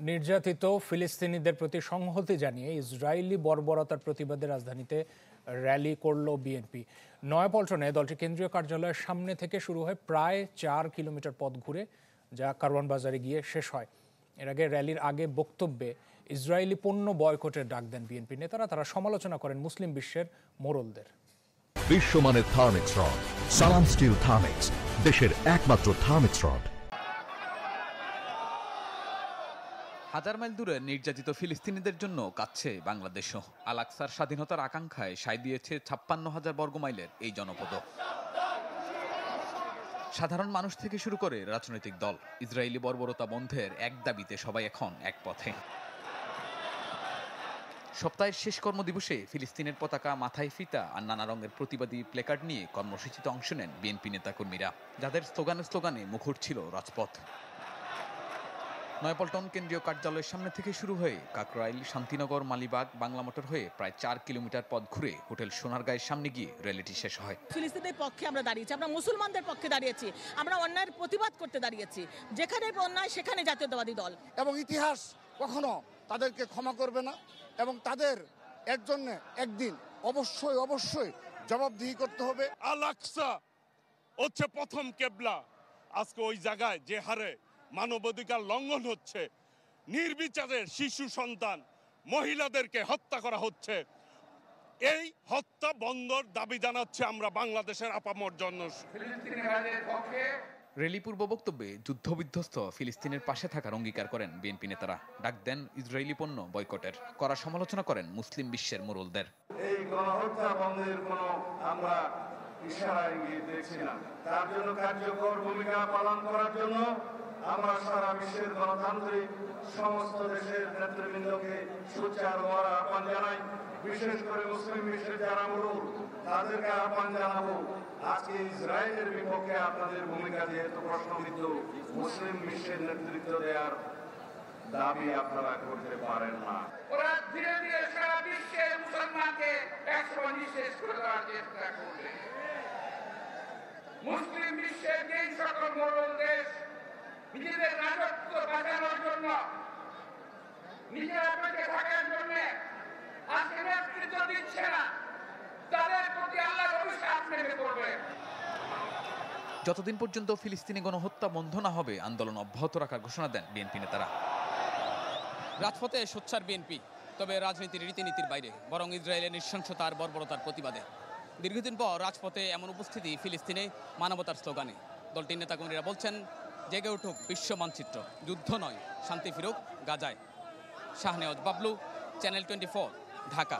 নির্যাতিত ফিলিস্তিনিদের প্রতি সংহতি জানিয়ে ইসরায়েলি বর্বরতার প্রতিবাদে রাজধানীতে র্যালি করল বিএনপি। নয়াপল্টনে দলটির কেন্দ্রীয় কার্যালয়ের সামনে থেকে শুরু হয় প্রায় 4 কিলোমিটার পথ ঘুরে, যা কারওয়ান বাজারে গিয়ে শেষ হয়। এর আগে র্যালির আগে বক্তব্যে ইসরায়েলি পণ্য বয়কটের ডাক দেন বিএনপি নেতারা। তারা সমালোচনা করেন মুসলিম বিশ্বের মোড়লদের। বিশ্বমানের থার্মিক্স রড, সালাম স্টিল থার্মিক্স, দেশের একমাত্র থার্মিক্স রড। হাজার মাইল দূরে নির্যাতিত ফিলিস্তিনিদের জন্য কাঁদছে বাংলাদেশও। আল আকসার স্বাধীনতার আকাঙ্ক্ষায় সায় দিয়েছে 56,000 বর্গমাইলের এই জনপদ। সাধারণ মানুষ থেকে শুরু করে রাজনৈতিক দল ইসরায়েলি বর্বরতা বন্ধের এক দাবিতে সবাই এখন এক পথে। সপ্তাহের শেষ কর্মদিবসে ফিলিস্তিনের পতাকা, মাথায় ফিতা আর নানা রঙের প্রতিবাদী প্লেকার্ড নিয়ে কর্মসূচিতে অংশ নেন বিএনপি নেতাকর্মীরা, যাদের স্লোগানে মুখর ছিল রাজপথ। নয়াপল্টন কেন্দ্রীয় কার্যালয়ের সামনে থেকে শুরু হয়ে কাকরাইল, শান্তিনগর, মালিবাগ, বাংলা মোটর হয়ে প্রায় 4 কিলোমিটার পথ ঘুরে হোটেল সোনারগাঁয়ের সামনে গিয়ে র্যালিটি শেষ হয়। ফিলিস্তিনের পক্ষে আমরা দাঁড়িয়েছি, আমরা মুসলমানদের পক্ষে দাঁড়িয়েছি, আমরা অন্যায়ের প্রতিবাদ করতে দাঁড়িয়েছি। যেখানে অন্যায় সেখানে জাতীয়তাবাদী দল এবং ইতিহাস কখনো তাদেরকে ক্ষমা করবে না এবং তাদের এর জন্য একদিন অবশ্যই জবাবদিহি করতে হবে। আল আকসা হচ্ছে প্রথম কেবলা। আজকে ওই জায়গায় যে হারে মানবাধিকার লঙ্ঘন হচ্ছে, নির্বিচারে শিশু সন্তান, মহিলাদেরকে হত্যা করা হচ্ছে, এই হত্যা বন্ধর দাবি জানাচ্ছে আমরা বাংলাদেশের আপামর জন্য। র্যালি পূর্ব বক্তব্যে যুদ্ধবিধ্বস্ত ফিলিস্তিনের পাশে থাকার অঙ্গীকার করেন বিএনপি নেতারা। ডাক দেন ইসরায়েলি পণ্য বয়কটের। কড়া সমালোচনা করেন মুসলিম বিশ্বের মোড়লদের। এই গণহত্যা বন্ধের কোনো আমরা ইশারা ইঙ্গিত দেখছি না। তার জন্য কার্যকর ভূমিকা পালন করার জন্য আমরা সারা বিশ্বের গণতান্ত্রিক সমস্ত দেশের নেতৃবৃন্দকে সোচ্চার হওয়ার আহ্বান জানাই। বিশেষ করে মুসলিম বিশ্বের যারা মোড়ল, তাদেরকে আহ্বান জানাবো, আজকে ইসরায়েলের বিপক্ষে আপনাদের ভূমিকা যেহেতু প্রশ্নবিদ্ধ, মুসলিম বিশ্বের নেতৃত্ব দেওয়ার দাবি আপনারা করতে পারেন না। ওরা ধীরে ধীরে সারা বিশ্বের মুসলমানকে একসময় নিঃশেষ করে দেওয়ার চেষ্টা করবে। মুসলিম বিশ্বের যেই সকল মোড়ল দেশ নিজেদের রাজত্ব বাঁচানোর জন্য, নিজেরা বেঁচে থাকার জন্য আজকে নেতৃত্ব দিচ্ছে না, তাদের প্রতি আল্লাহর অভিশাপ নেমে পড়বে। যতদিন পর্যন্ত ফিলিস্তিনি গণহত্যা বন্ধ না হবে আন্দোলন অব্যাহত রাখার ঘোষণা দেন বিএনপি নেতারা। রাজপথে সোচ্চার বিএনপি, তবে রাজনীতির রীতিনীতির বাইরে, বরং ইসরায়েলের নৃশংসতার বর্বরতার প্রতিবাদে। দীর্ঘদিন পর রাজপথে এমন উপস্থিতি ফিলিস্তিনে মানবতার স্লোগানে। দলটির নেতাকর্মীরা বলছেন, জেগে উঠুক বিশ্ব মানচিত্র, যুদ্ধ নয়, শান্তি ফিরুক গাজায়। শাহনেওয়াজ বাবলু, চ্যানেল 24, ঢাকা।